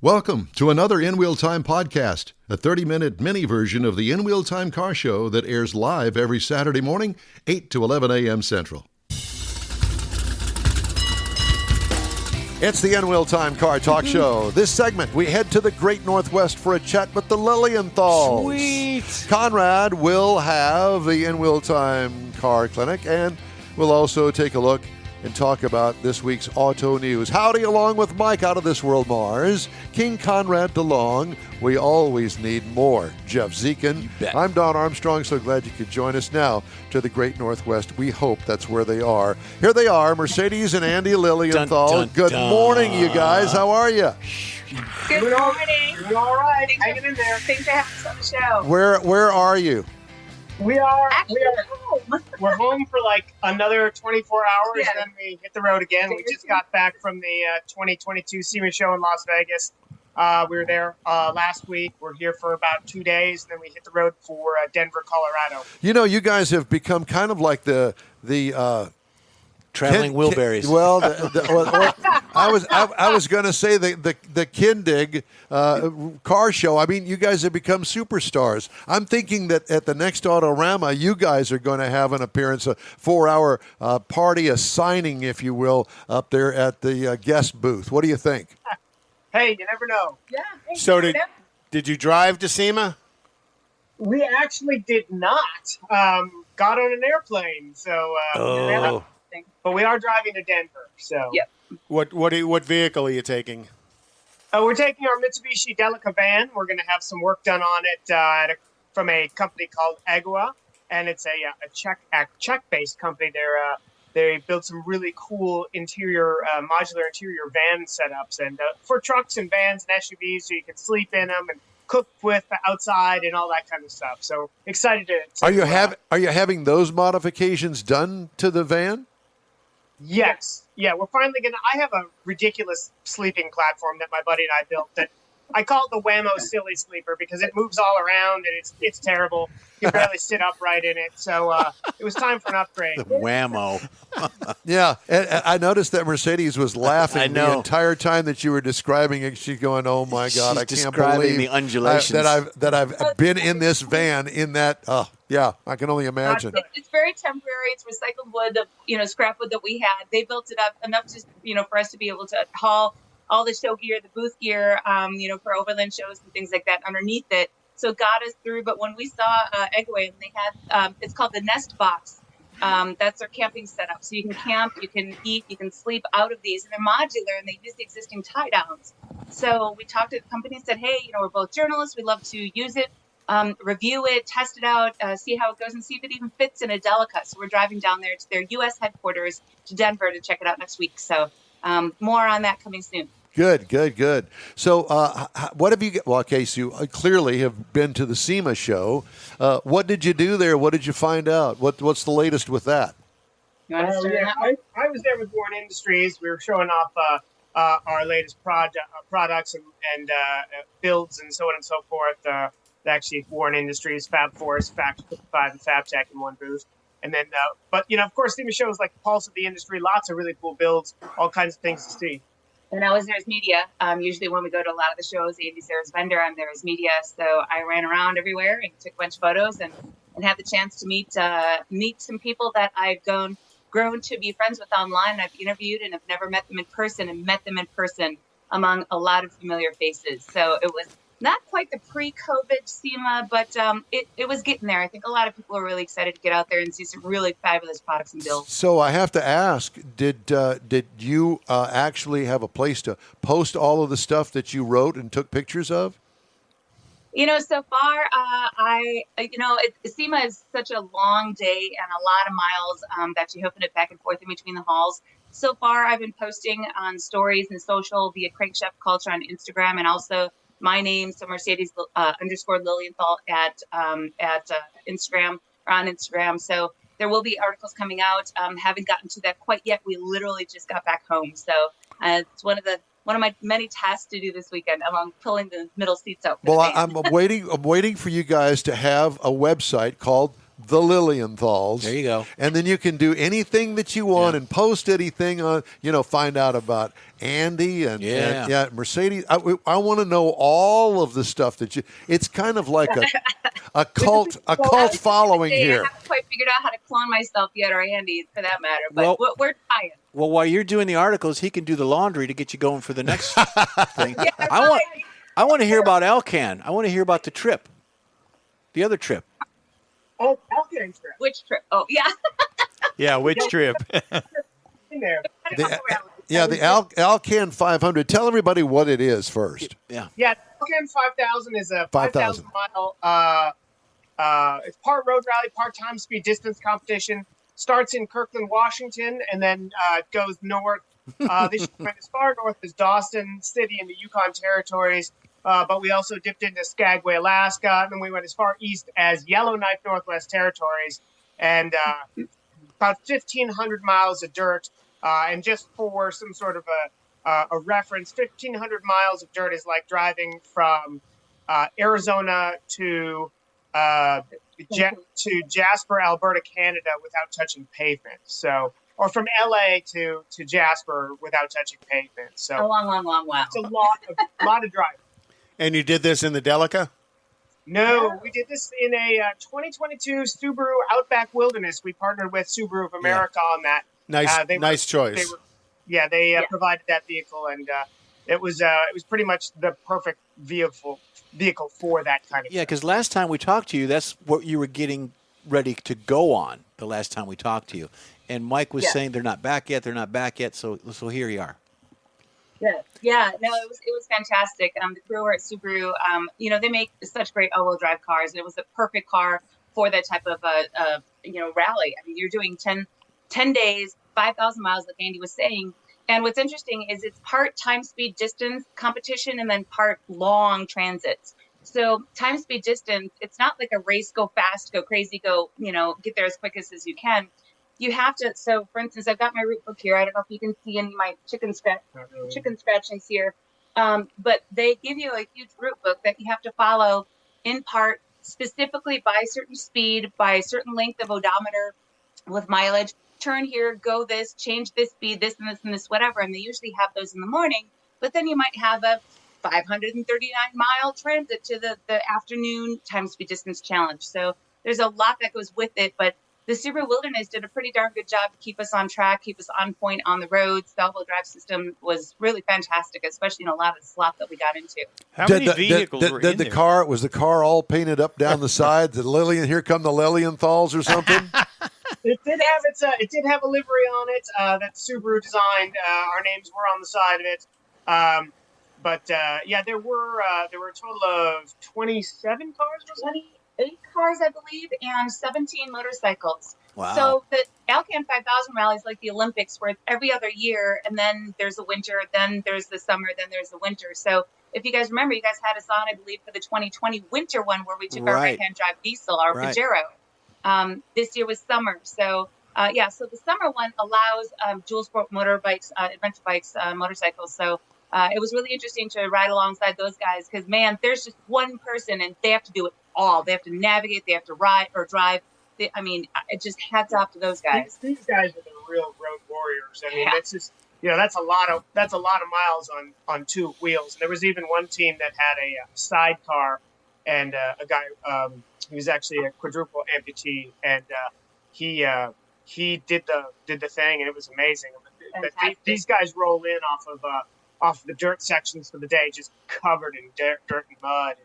Welcome to another In Wheel Time podcast, a 30-minute mini version of the In Wheel Time car show that airs live every Saturday morning, 8 to 11 a.m. Central. It's the In Wheel Time car talk show. This segment, we head to the Great Northwest for a chat with the Lilienthals. Sweet! Conrad will have the In Wheel Time car clinic, and we'll also take a look and talk about this week's auto news. Howdy, along with Mike out of This World Mars, King Konrad DeLong. We always need more. Jeff Zekin. I'm Don Armstrong. So glad you could join us now to the Great Northwest. We hope that's where they are. Here they are, Mercedes and Andy Lilienthal. Dun, dun, Good dun. morning, you guys. How are you? Good morning. Doing all right. Thanks Hanging in there. Thanks for having us on the show. Where are you? We are home. we're home for like another 24 hours, Yeah. then we hit the road again. We just got back from the 2022 SEMA show in Las Vegas. We were there last week. We're here for about 2 days, and then we hit the road for Denver, Colorado. You know, you guys have become kind of like the Traveling wheelberries. Well, I was going to say the Kindig car show. I mean, you guys have become superstars. I'm thinking that at the next Autorama, you guys are going to have an appearance, a 4-hour party, a signing, if you will, up there at the guest booth. What do you think? Hey, you never know. Yeah. Hey, So you know, did you drive to SEMA? We actually did not. Got on an airplane, so but we are driving to Denver. So Yep. What vehicle are you taking? we're taking our Mitsubishi Delica van. We're going to have some work done on it from a company called Agua, and it's a Czech-based company. They build some really cool modular interior van setups, and for trucks and vans and SUVs, so you can sleep in them and cook with outside and all that kind of stuff. So excited to. Are you having those modifications done to the van? Yes. Yeah, we're finally going to. I have a ridiculous sleeping platform that my buddy and I built that I call it the Whammo Silly Sleeper because it moves all around and it's terrible. You can barely sit upright in it. So it was time for an upgrade. The Whammo. Yeah, and I noticed that Mercedes was laughing I know. the entire time that you were describing it. She's going, "Oh my God, She's I can't describing believe the undulations. that I've been in this van in that." Oh, yeah, I can only imagine. It's very temporary. It's recycled wood, scrap wood that we had. They built it up enough to, for us to be able to haul all the show gear, the booth gear, for overland shows and things like that underneath it. So it got us through. But when we saw Eggway, and they had, it's called the Nest Box. That's their camping setup. So you can camp, you can eat, you can sleep out of these. And they're modular, and they use the existing tie downs. So we talked to the company and said, hey, we're both journalists. We'd love to use it, review it, test it out, see how it goes, and see if it even fits in a Delica. So we're driving down there to their U.S. headquarters to Denver to check it out next week. So more on that coming soon. Good. So what have you got? Well, okay, so you clearly have been to the SEMA show. What did you do there? What did you find out? What's the latest with that? You want to start that? I was there with Warren Industries. We were showing off our latest products and builds and so on and so forth. Actually, Warren Industries, Fab Force, Fab 55, and Fab Tech in one booth. And then, of course, SEMA shows like the pulse of the industry. Lots of really cool builds, all kinds of things to see. And I was there as media. Usually when we go to a lot of the shows, Andy's there as vendor, I'm there as media. So I ran around everywhere and took a bunch of photos and had the chance to meet some people that I've grown to be friends with online. I've interviewed and have never met them in person and met them in person among a lot of familiar faces. So it was not quite the pre-COVID SEMA, but it was getting there. I think a lot of people are really excited to get out there and see some really fabulous products and builds. So I have to ask, did you actually have a place to post all of the stuff that you wrote and took pictures of? So far, SEMA is such a long day and a lot of miles that you hoofing it back and forth in between the halls. So far, I've been posting on stories and social via Crankshaft Culture on Instagram, and also my name, so Mercedes _ Lilienthal at Instagram or on Instagram. So there will be articles coming out. Haven't gotten to that quite yet. We literally just got back home, so it's one of my many tasks to do this weekend, among pulling the middle seats out. Well, I'm waiting for you guys to have a website called the Lilienthals. There you go. And then you can do anything that you want and post anything on, find out about Andy and Mercedes. I want to know all of the stuff that it's kind of like a cult following here. I haven't quite figured out how to clone myself yet, or Andy for that matter, but we're trying. Well, while you're doing the articles, he can do the laundry to get you going for the next thing. Yeah, I want to hear about Alcan. I want to hear about the trip, the other trip. Oh, Alcan trip. Which trip? Oh, yeah. Yeah, which trip? In there. The Alcan 500. Tell everybody what it is first. Yeah, Alcan 5000 is a 5,000 mile. It's part road rally, part time speed distance competition. Starts in Kirkland, Washington, and then goes north. This went as far north as Dawson City in the Yukon Territories. But we also dipped into Skagway, Alaska, and then we went as far east as Yellowknife, Northwest Territories, and about 1,500 miles of dirt. And just for some sort of a reference, 1,500 miles of dirt is like driving from Arizona to Jasper, Alberta, Canada, without touching pavement. So, or from LA to Jasper without touching pavement. So a long while. It's a lot of driving. And you did this in the Delica? No, we did this in a 2022 Subaru Outback Wilderness. We partnered with Subaru of America on that. Nice choice. They provided that vehicle, and it was pretty much the perfect vehicle for that kind of. Yeah, because last time we talked to you, that's what you were getting ready to go on. The last time we talked to you, and Mike was saying they're not back yet. So here you are. Yeah. No, it was fantastic. The crew over at Subaru, they make such great all-wheel drive cars, and it was the perfect car for that type of rally. I mean, you're doing 10 days, 5,000 miles, like Andy was saying. And what's interesting is it's part time, speed, distance competition, and then part long transits. So time, speed, distance, it's not like a race, go fast, go crazy, go, get there as quick as you can. You have to. So, for instance, I've got my route book here. I don't know if you can see any of my chicken scratchings here, but they give you a huge route book that you have to follow in part specifically by a certain speed, by a certain length of odometer with mileage. Turn here, go this, change this speed, this and this and this, whatever. And they usually have those in the morning. But then you might have a 539-mile transit to the afternoon time, speed, distance challenge. So there's a lot that goes with it, but the Subaru Wilderness did a pretty darn good job to keep us on track, keep us on point on the roads. The all-wheel drive system was really fantastic, especially in a lot of the slop that we got into. How many vehicles were in there? Was the car all painted up down the sides? Here come the Lilienthals or something? It did have a livery on it that Subaru designed. Our names were on the side of it. There were a total of 27 cars or something. 28 cars, I believe, and 17 motorcycles. Wow. So the Alcan 5000 rally is like the Olympics, where it's every other year, and then there's a winter, then there's the summer, then there's the winter. So if you guys remember, you guys had us on, I believe, for the 2020 winter one, where we took our right-hand drive diesel, our Pajero. This year was summer. So, so the summer one allows dual sport motorbikes, adventure bikes, motorcycles. So it was really interesting to ride alongside those guys because, man, there's just one person and they have to do it all. They have to navigate, they have to ride or drive. It just hats off to those guys. These guys are the real road warriors. I mean, it's just, that's a lot of miles on two wheels. And there was even one team that had a sidecar and a guy, he was actually a quadruple amputee, and he did the thing, and it was amazing. But these guys roll in off the dirt sections for the day, just covered in dirt and mud.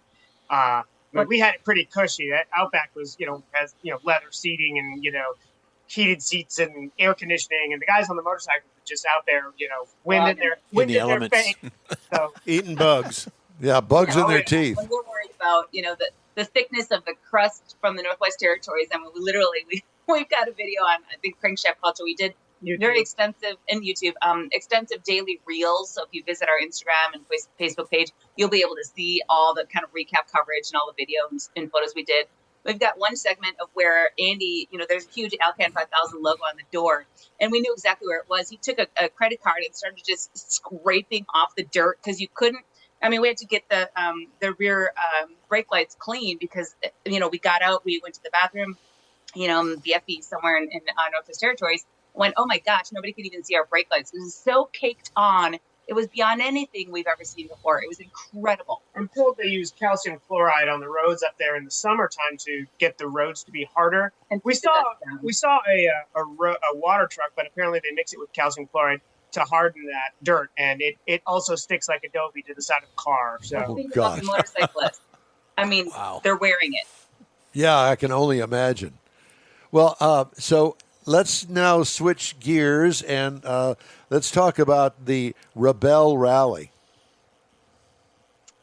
But we had it pretty cushy. That Outback was, has leather seating and heated seats and air conditioning, and the guys on the motorcycles were just out there, wind in their face, so eating bugs. Yeah, bugs in their teeth. When we're worried about the thickness of the crust from the Northwest Territories, and we've got a video on I think Crankshaft Culture. We did very extensive in YouTube, extensive daily reels. So if you visit our Instagram and Facebook page, you'll be able to see all the kind of recap coverage and all the videos and photos we did. We've got one segment of where Andy, there's a huge Alcan 5000 logo on the door, and we knew exactly where it was. He took a credit card and started just scraping off the dirt because you couldn't. We had to get the rear brake lights clean because we got out, we went to the bathroom, BFE somewhere in Northwest Territories. Went, oh my gosh, nobody could even see our brake lights. It was so caked on. It was beyond anything we've ever seen before. It was incredible. I'm told they use calcium chloride on the roads up there in the summertime to get the roads to be harder. And we saw a water truck, but apparently they mix it with calcium chloride to harden that dirt, and it also sticks like Adobe to the side of the car. So, think about the motorcyclists. I mean, wow. They're wearing it. Yeah, I can only imagine. Well, so let's now switch gears and let's talk about the Rebelle Ralley.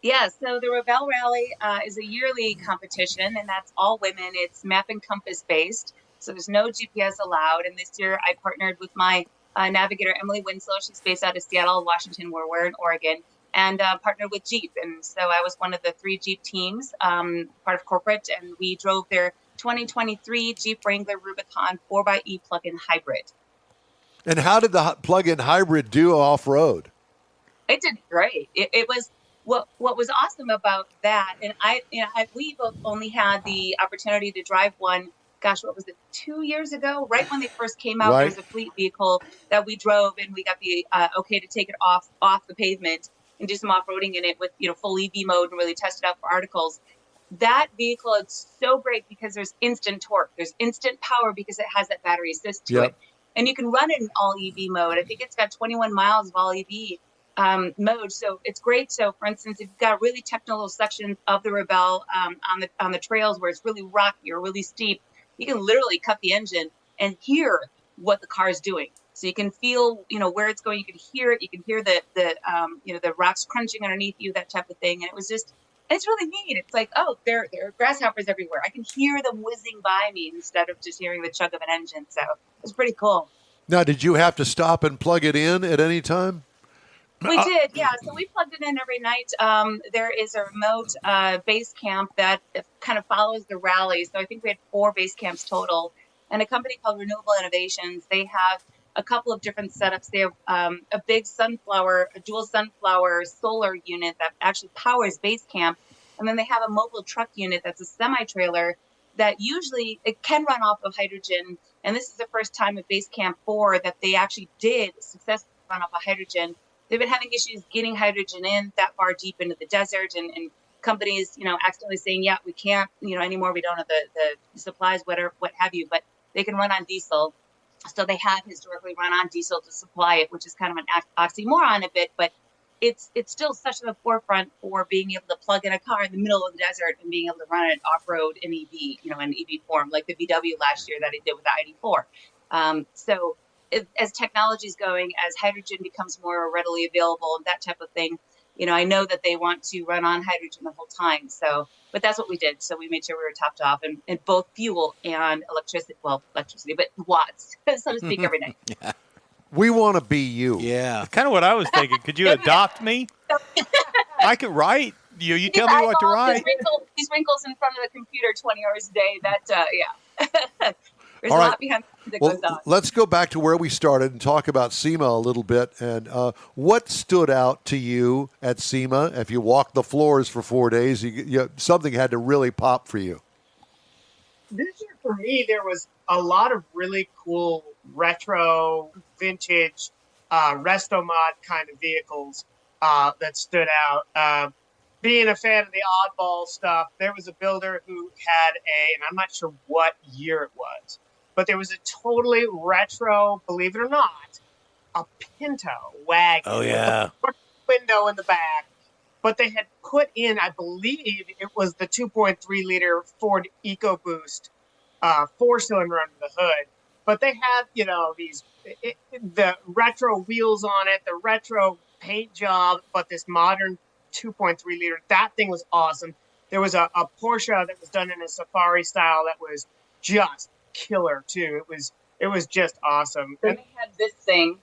Yeah, so the Rebelle Ralley is a yearly competition, and that's all women. It's map and compass based, so there's no GPS allowed. And this year I partnered with my navigator, Emily Winslow. She's based out of Seattle, Washington, where we're in Oregon, and partnered with Jeep. And so I was one of the 3 Jeep teams, part of corporate, and we drove their 2023 Jeep Wrangler Rubicon 4xe plug-in hybrid. And how did the plug-in hybrid do off-road? It did great. It was what was awesome about that, and we've only had the opportunity to drive one. Gosh, what was it? 2 years ago, right when they first came out, There was a fleet vehicle that we drove, and we got the okay to take it off the pavement and do some off-roading in it with full EV mode and really test it out for articles. That vehicle is so great because there's instant torque, there's instant power because it has that battery assist to it, and you can run it in all EV mode. I think it's got 21 miles of all EV mode, so it's great. So, for instance, if you've got really technical sections of the Rebelle on the trails where it's really rocky or really steep, you can literally cut the engine and hear what the car is doing. So you can feel, where it's going. You can hear it. You can hear the rocks crunching underneath you, that type of thing. And it's really neat. It's like, oh, there are grasshoppers everywhere. I can hear them whizzing by me instead of just hearing the chug of an engine. So it's pretty cool. Now, did you have to stop and plug it in at any time? We did, yeah. So we plugged it in every night. There is a remote base camp that kind of follows the rally. So I think we had 4 base camps total. And a company called Renewable Innovations, they have a couple of different setups. They have a big a dual sunflower solar unit that actually powers base camp. And then they have a mobile truck unit that's a semi-trailer that usually it can run off of hydrogen. And this is the first time at Base Camp 4 that they actually did successfully run off of hydrogen. They've been having issues getting hydrogen in that far deep into the desert, and companies, accidentally saying, yeah, we can't, anymore. We don't have the supplies, whatever, what have you, but they can run on diesel. So they have historically run on diesel to supply it, which is kind of an oxymoron a bit, but it's still such at the forefront for being able to plug in a car in the middle of the desert and being able to run it off-road in EV, in EV form, like the VW last year that it did with the ID4. So as technology is going, as hydrogen becomes more readily available and that type of thing, I know that they want to run on hydrogen the whole time. So, but that's what we did. So we made sure we were topped off in both fuel and electricity, but watts, so to speak, every night. Yeah. We want to be you. Yeah. That's kind of what I was thinking. Could you adopt me? I could write. You tell me what to write. These wrinkles in front of the computer 20 hours a day, yeah. There's All a right. lot behind that goes on. Let's go back to where we started and talk about SEMA a little bit. And what stood out to you at SEMA? If you walked the floors for 4 days, something had to really pop for you. This year for me, there was a lot of really cool retro, vintage, resto mod kind of vehicles that stood out. Being a fan of the oddball stuff, there was a builder who had and I'm not sure what year it was, but there was a totally retro, believe it or not, a Pinto wagon. Oh, yeah. With a window in the back. But they had put in, I believe it was the 2.3-liter Ford EcoBoost 4-cylinder under the hood. But they had, the retro wheels on it, the retro paint job, but this modern 2.3-liter. That thing was awesome. There was a Porsche that was done in a safari style that was just killer too. It was just awesome. Then they had this thing.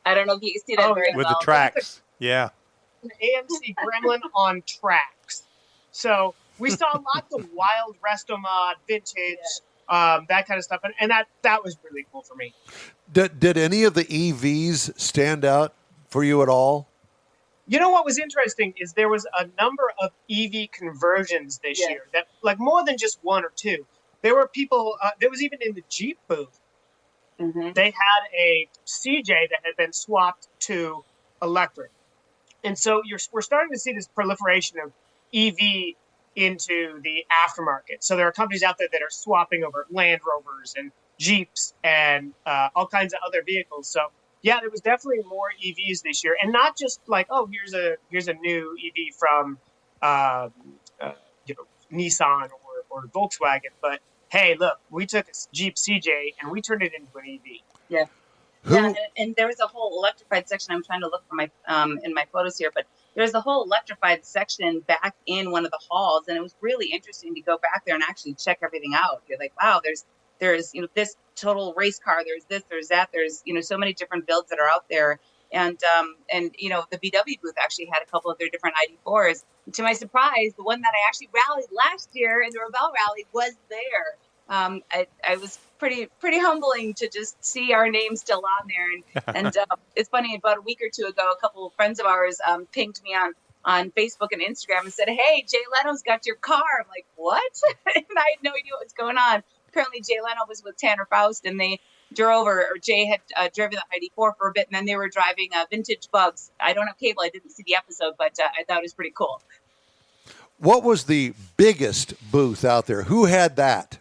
I don't know if you can see that very well. With the tracks. Yeah. An AMC Gremlin on tracks. So we saw lots of wild resto mod, vintage, that kind of stuff, and that was really cool for me. Did any of the EVs stand out for you at all? What was interesting is there was a number of EV conversions this year that, like, more than just 1 or 2. there were people. There was even in the Jeep booth. Mm-hmm. They had a CJ that had been swapped to electric, and so we're starting to see this proliferation of EV into the aftermarket. So there are companies out there that are swapping over Land Rovers and Jeeps and all kinds of other vehicles. So yeah, there was definitely more EVs this year, and not just like, oh, here's a new EV from Nissan or Volkswagen, but hey, look, we took a Jeep CJ and we turned it into an EV. Yeah. Yeah, and there was a whole electrified section. I'm trying to look for my in my photos here, but there's a whole electrified section back in one of the halls, and it was really interesting to go back there and actually check everything out. You're like, wow, there's this total race car, there's that, there's so many different builds that are out there, and the VW booth actually had a couple of their different ID4s. To my surprise, the one that I actually rallied last year in the Rebelle Rally was there. I was pretty humbling to just see our name still on there. And it's funny, about a week or two ago, a couple of friends of ours pinged me on Facebook and Instagram and said, "Hey, Jay Leno's got your car." I'm like, "What?" And I had no idea what was going on. Apparently, Jay Leno was with Tanner Faust, and they drove, or Jay had driven the ID4 for a bit, and then they were driving vintage Bugs. I don't have cable. I didn't see the episode, but I thought it was pretty cool. What was the biggest booth out there? Who had that?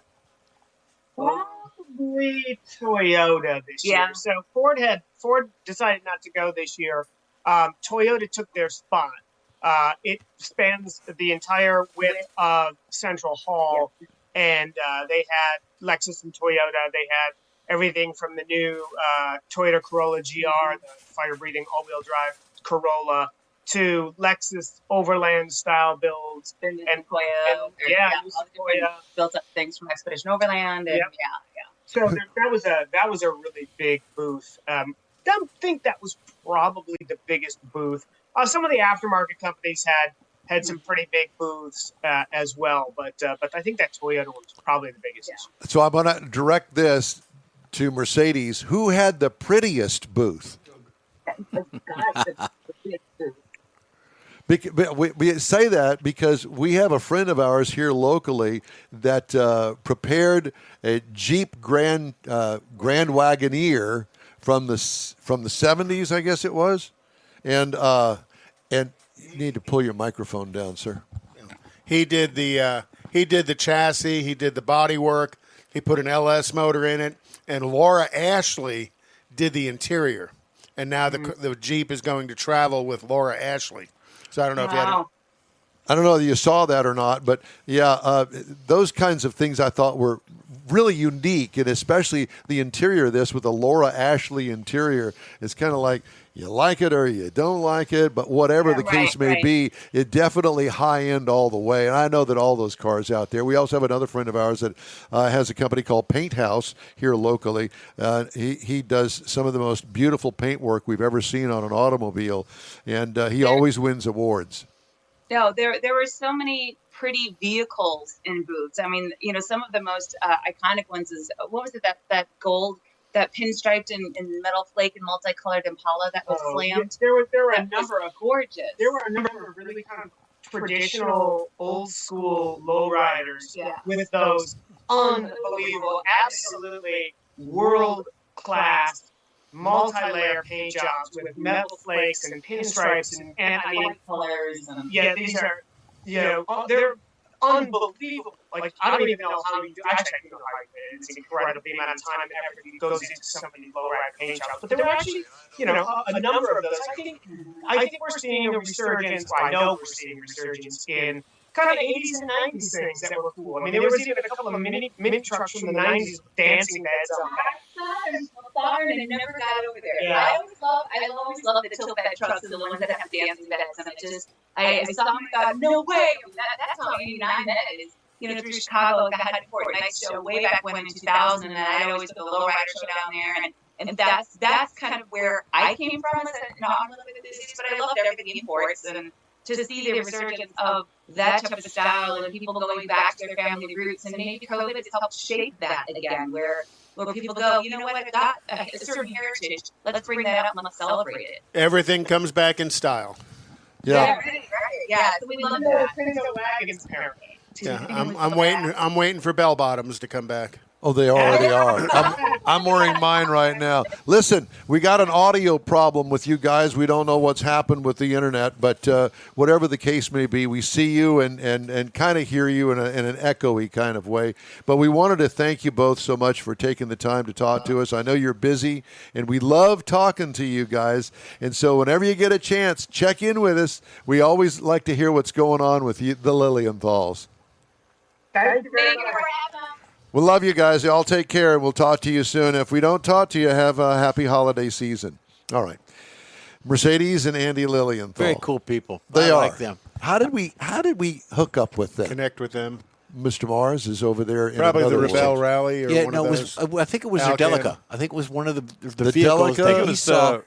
Probably Toyota this year. So Ford decided not to go this year. Toyota took their spot. It spans the entire width of Central Hall, and they had Lexus and Toyota. They had everything from the new Toyota Corolla GR, the fire-breathing all-wheel drive Corolla, to Lexus Overland style builds, and Toyota built up things from Expedition Overland, and So that was a really big booth. I think that was probably the biggest booth. Some of the aftermarket companies had some pretty big booths as well, but I think that Toyota one was probably the biggest. Yeah. So I'm going to direct this to Mercedes. Who had the prettiest booth? We say that because we have a friend of ours here locally that prepared a Jeep Grand Wagoneer from the 70s, I guess it was, and you need to pull your microphone down, sir. He did the chassis, he did the body work, he put an LS motor in it, and Laura Ashley did the interior, and now the Jeep is going to travel with Laura Ashley. So I don't know if you had I don't know if you saw that or not, but those kinds of things I thought were really unique, and especially the interior of this with the Laura Ashley interior. It's kind of like you like it or you don't like it, but whatever the case may be, it definitely high-end all the way. And I know that all those cars out there. We also have another friend of ours that has a company called Paint House here locally. He does some of the most beautiful paint work we've ever seen on an automobile, and he always wins awards. No, there were so many pretty vehicles in booths. I mean, some of the most iconic ones is, what was it, that gold, that pinstriped and metal flake and multicolored Impala that was slammed? There were a number of gorgeous. There were a number of really kind of traditional, old school lowriders with those unbelievable, absolutely world class multi-layer paint jobs with metal flakes and pinstripes and I mean, colors. These are they're unbelievable. Like I don't even know how you do. Actually, I do know how you do it. It's incredible the amount of time and effort that goes into some of these low-ride paint jobs. But there were actually, a number of those. I think we're seeing a resurgence. Well, I know we're seeing a resurgence in kind of 80s and 90s things that were cool. I mean, there was even a couple of mini trucks from the 90s with dancing beds on. And I never got over there. Yeah. I always love the tilt bed trucks and the ones that have dancing beds. And I saw them and thought, no way. That's how 89 that is. Through Chicago, I had for a night show way back when in 2000, and I always took the lowrider show down there, and that's kind of where I came from. I'm a little bit busy, but I loved everything imports, and to see the resurgence of that type of style and people going back to their family roots, and maybe COVID has helped shape that again, where people go, you know what, I've got a certain heritage, let's bring that up and let's celebrate it. Everything comes back in style. Yeah. Right. Yeah. So we love that. Yeah, I'm waiting. I'm waiting for bell bottoms to come back. Oh, they already are. I'm wearing mine right now. Listen, we got an audio problem with you guys. We don't know what's happened with the internet, but whatever the case may be, we see you and kind of hear you in an echoey kind of way. But we wanted to thank you both so much for taking the time to talk to us. I know you're busy, and we love talking to you guys. And so whenever you get a chance, check in with us. We always like to hear what's going on with you, the Lilienthals. Thank you very much. We love you guys. Y'all take care, and we'll talk to you soon. If we don't talk to you, have a happy holiday season. All right. Mercedes and Andy Lilienthal. Very cool people. They I are. like them. How did we hook up with them? Connect with them. Mr. Mars is over there in Probably the another Rebelle world. Rally or Yeah, one no, of it those. was. I think it was their Alcan. Delica. I think it was one of the The vehicles Delica? that It he was saw.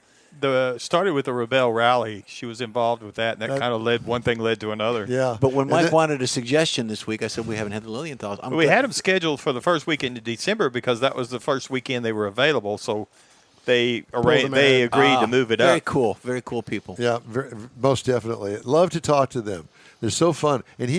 started with the Rebelle Rally. She was involved with that, and that kind of led one thing led to another. Yeah. But when And Mike then- wanted a suggestion this week, I said we haven't had the Lilienthals. We had them scheduled for the first weekend in December because that was the first weekend they were available. So they them they in. agreed to move it Very up. cool. Very cool people. Yeah, most definitely. Love to talk to them. They're so fun. And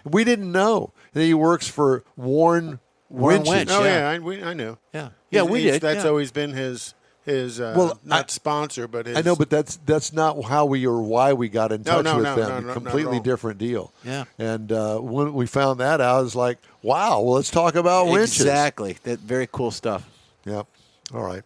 we didn't know that he works for Warren Warren Winches. Winch. Oh yeah. yeah, I knew. Yeah. Yeah, we He's- did. That's yeah. always been his Well, not sponsor, but his, I know, but that's not how we or why we got in touch with them. not at Completely all. different deal. Yeah. And when we found that out, it was like, wow. Well, let's talk about winches. Exactly. That very cool stuff. Yep. All right.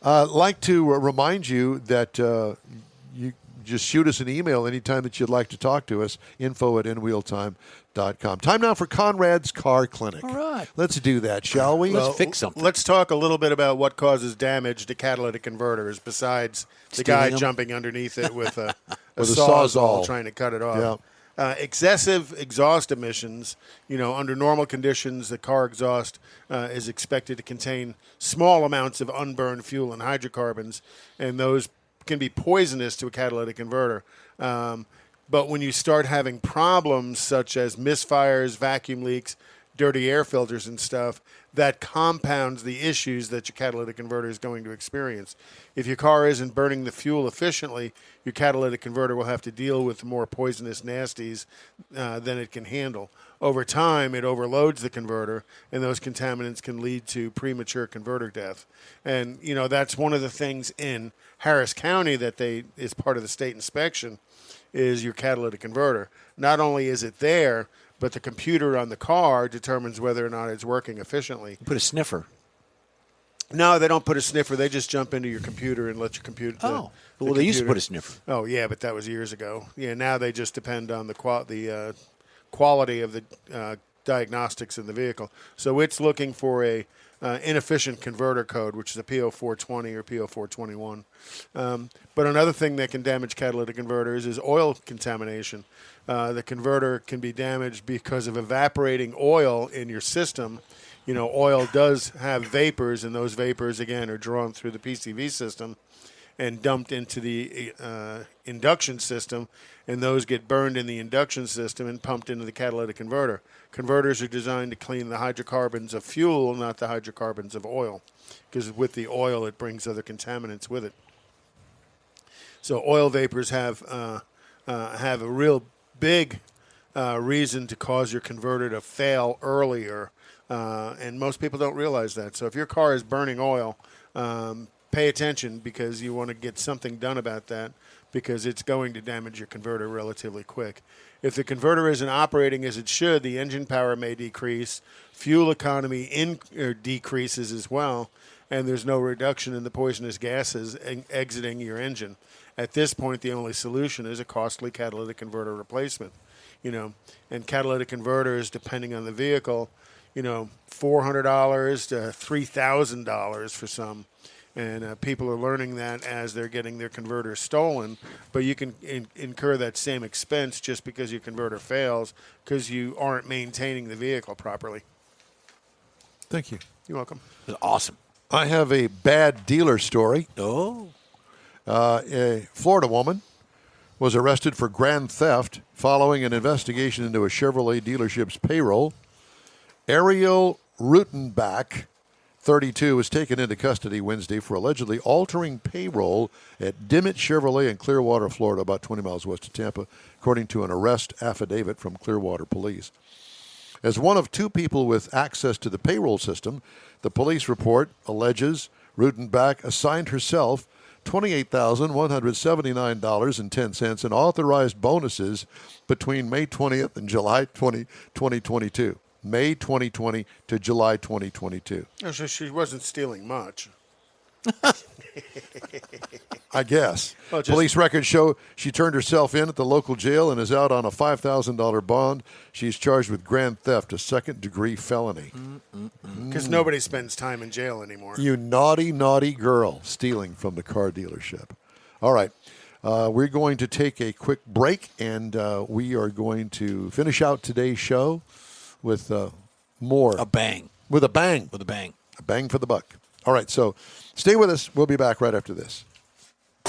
Like to remind you that you just shoot us an email anytime that you'd like to talk to us, info@inwheeltime.com. Time now for Konrad's Car Clinic. All right. Let's do that, shall we? Let's fix something. Let's talk a little bit about what causes damage to catalytic converters besides the Stealing guy them? jumping underneath it with a With a Sawzall Sawzall. trying to cut it off. Yeah. Excessive exhaust emissions, under normal conditions, the car exhaust is expected to contain small amounts of unburned fuel and hydrocarbons, and those can be poisonous to a catalytic converter. But when you start having problems such as misfires, vacuum leaks, dirty air filters and stuff, that compounds the issues that your catalytic converter is going to experience. If your car isn't burning the fuel efficiently, your catalytic converter will have to deal with more poisonous nasties than it can handle. Over time, it overloads the converter, and those contaminants can lead to premature converter death. And, that's one of the things in Harris County that is part of the state inspection is your catalytic converter. Not only is it there, but the computer on the car determines whether or not it's working efficiently. Put a sniffer. No, they don't put a sniffer. They just jump into your computer and let your computer. Well, they used to put a sniffer. Oh, yeah, but that was years ago. Yeah, now they just depend on the quality of the diagnostics in the vehicle. So it's looking for a inefficient converter code, which is a P0420 or P0421. But another thing that can damage catalytic converters is oil contamination. The converter can be damaged because of evaporating oil in your system. Oil does have vapors, and those vapors, again, are drawn through the PCV system and dumped into the induction system, and those get burned in the induction system and pumped into the catalytic converter. Converters are designed to clean the hydrocarbons of fuel, not the hydrocarbons of oil, because with the oil, it brings other contaminants with it. So oil vapors have a real big reason to cause your converter to fail earlier, and most people don't realize that. So if your car is burning oil, pay attention because you want to get something done about that because it's going to damage your converter relatively quick. If the converter isn't operating as it should, the engine power may decrease, fuel economy decreases as well, and there's no reduction in the poisonous gases exiting your engine. At this point, the only solution is a costly catalytic converter replacement. And catalytic converters, depending on the vehicle, $400 to $3,000 for some. And people are learning that as they're getting their converters stolen. But you can incur that same expense just because your converter fails because you aren't maintaining the vehicle properly. Thank you. You're welcome. It was awesome. I have a bad dealer story. Oh. A Florida woman was arrested for grand theft following an investigation into a Chevrolet dealership's payroll. Ariel Rutenbach, 32, was taken into custody Wednesday for allegedly altering payroll at Dimmitt Chevrolet in Clearwater, Florida, about 20 miles west of Tampa, according to an arrest affidavit from Clearwater Police. As one of two people with access to the payroll system, the police report alleges Rutenbach assigned herself $28,179.10 in authorized bonuses between May 20th and July 2022. May 2020 to July 2022. Oh, so she wasn't stealing much. I guess. Well, just- Police records show she turned herself in at the local jail and is out on a $5,000 bond. She's charged with grand theft, a second-degree felony. Because nobody spends time in jail anymore. You naughty, naughty girl, stealing from the car dealership. All right. We're going to take a quick break, and we are going to finish out today's show with more. A bang. With a bang. With a bang. A bang for the buck. All right, so stay with us. We'll be back right after this.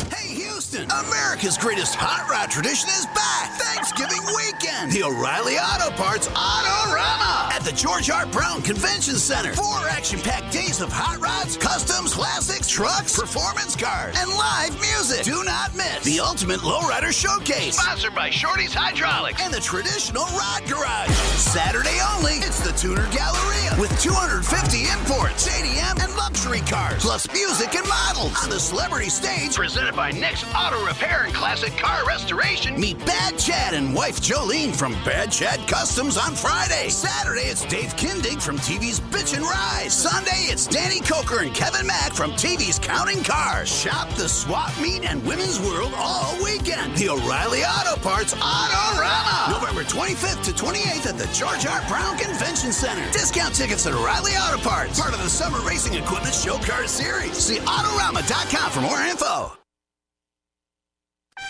Hey, Houston, America's greatest hot rod tradition is back. Thanksgiving weekend. The O'Reilly Auto Parts Autorama at the George R. Brown Convention Center. 4 action-packed days of hot rods, customs, classics, trucks, performance cars, and live music. Do not miss the Ultimate Lowrider Showcase, sponsored by Shorty's Hydraulics and the Traditional Rod Garage. Saturday only, it's the Tuner Galleria with 250 imports, JDM, and luxury cars, plus music and models. On the celebrity stage, presented by Nick's Auto Repair and Classic Car Restoration, meet Bad Chad and wife Jolene from Bad Chad Customs on Friday. Saturday, it's Dave Kindig from TV's Bitch and Ride. Sunday, it's Danny Coker and Kevin Mack from TV's Counting Cars. Shop the swap meet and women's world all weekend. The O'Reilly Auto Parts Autorama. November 25th to 28th at the George R. Brown Convention Center. Discount tickets at O'Reilly Auto Parts. Part of the Summer Racing Equipment Show Car Series. See Autorama.com for more info.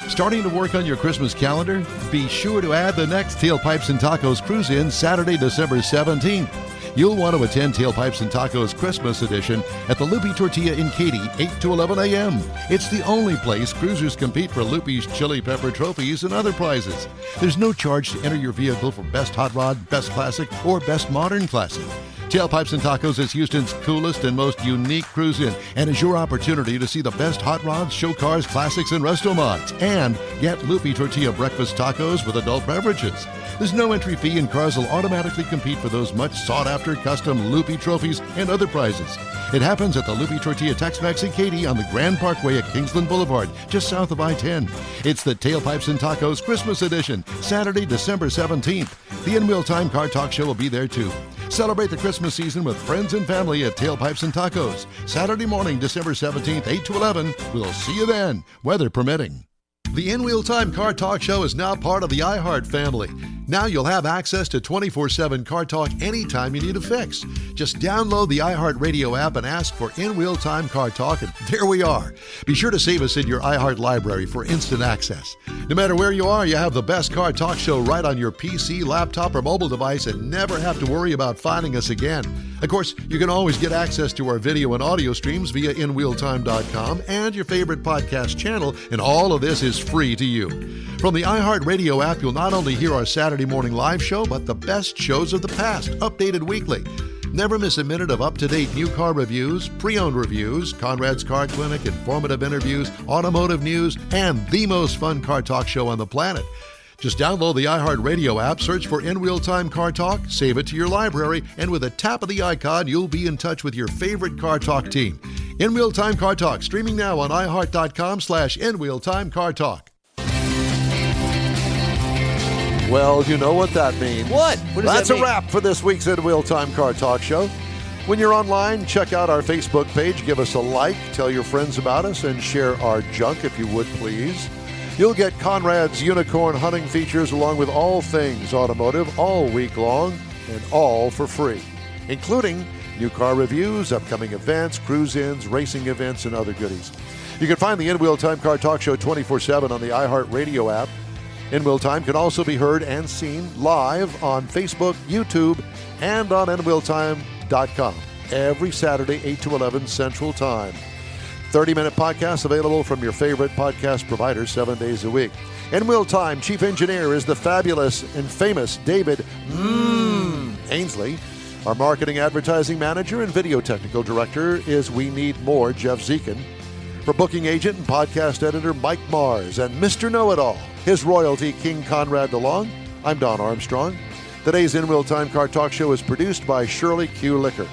Starting to work on your Christmas calendar? Be sure to add the next Tailpipes and Tacos Cruise-In Saturday, December 17th. You'll want to attend Tailpipes and Tacos Christmas Edition at the Loopy Tortilla in Katy, 8 to 11 a.m. It's the only place cruisers compete for Loopy's Chili Pepper trophies and other prizes. There's no charge to enter your vehicle for Best Hot Rod, Best Classic, or Best Modern Classic. Tailpipes and Tacos is Houston's coolest and most unique cruise-in and is your opportunity to see the best hot rods, show cars, classics, and resto mods. And get Loopy Tortilla breakfast tacos with adult beverages. There's no entry fee and cars will automatically compete for those much sought-after custom Loopy trophies and other prizes. It happens at the Loopy Tortilla Tex-Mex in Katy on the Grand Parkway at Kingsland Boulevard, just south of I-10. It's the Tailpipes and Tacos Christmas Edition, Saturday, December 17th. The In Wheel Time Car Talk Show will be there too. Celebrate the Christmas season with friends and family at Tailpipes and Tacos. Saturday morning, December 17th, 8 to 11. We'll see you then, weather permitting. The In Wheel Time Car Talk Show is now part of the iHeart family. Now you'll have access to 24/7 Car Talk anytime you need a fix. Just download the iHeart Radio app and ask for In Wheel Time Car Talk, and there we are. Be sure to save us in your iHeart library for instant access. No matter where you are, you have the best Car Talk Show right on your PC, laptop, or mobile device and never have to worry about finding us again. Of course, you can always get access to our video and audio streams via InWheelTime.com and your favorite podcast channel, and all of this is free to you. From the iHeart Radio app, you'll not only hear our Saturday morning live show, but the best shows of the past, updated weekly. Never miss a minute of up-to-date new car reviews, pre-owned reviews, Konrad's Car Clinic, informative interviews, automotive news, and the most fun car talk show on the planet. Just download the iHeart Radio app, search for In Wheel Time Car Talk, save it to your library, and with a tap of the icon, you'll be in touch with your favorite Car Talk team. In Wheel Time Car Talk, streaming now on iHeart.com/In Wheel Time Car Talk. Well, you know what that means. What? What does That's that mean? a wrap for this week's In Wheel Time Car Talk Show. When you're online, check out our Facebook page, give us a like, tell your friends about us, and share our junk if you would, please. You'll get Konrad's unicorn hunting features along with all things automotive all week long and all for free, including new car reviews, upcoming events, cruise-ins, racing events, and other goodies. You can find the In Wheel Time Car Talk Show 24/7 on the iHeart Radio app. In Wheel Time can also be heard and seen live on Facebook, YouTube, and on InWheelTime.com every Saturday, 8 to 11 Central Time. 30-minute podcasts available from your favorite podcast provider 7 days a week. In Wheel Time, Chief Engineer is the fabulous and famous David Ainsley. Our Marketing Advertising Manager and Video Technical Director is We Need More, Jeff Zekin. For Booking Agent and Podcast Editor Mike Mars and Mr. Know-It-All, his royalty, King Konrad DeLong, I'm Don Armstrong. Today's In Wheel Time Car Talk Show is produced by Shirley Q. Liquor.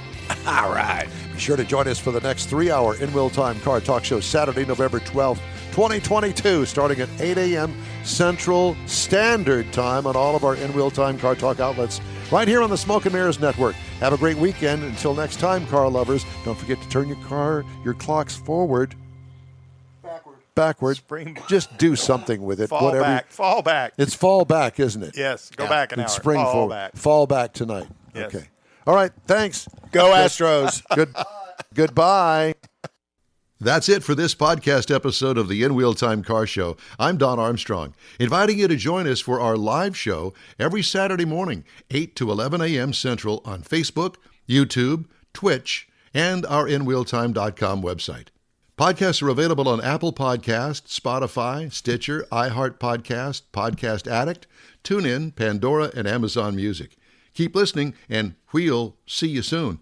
All right. Be sure to join us for the next 3-hour In Wheel Time Car Talk Show, Saturday, November 12th, 2022, starting at 8 a.m. Central Standard Time on all of our In Wheel Time Car Talk outlets, right here on the Smoke and Mirrors Network. Have a great weekend. Until next time, car lovers, don't forget to turn your clocks forward. Backward. Spring. Just do something with it. Fall back. It's fall back, isn't it? Yes. Go back an hour. It's spring fall forward. back. Fall back tonight. Yes. Okay. All right. Thanks. Go Astros. Goodbye. That's it for this podcast episode of the In Wheel Time Car Show. I'm Don Armstrong, inviting you to join us for our live show every Saturday morning, 8 to 11 a.m. Central on Facebook, YouTube, Twitch, and our InWheelTime.com website. Podcasts are available on Apple Podcasts, Spotify, Stitcher, iHeart Podcast, Podcast Addict, TuneIn, Pandora, and Amazon Music. Keep listening, and we'll see you soon.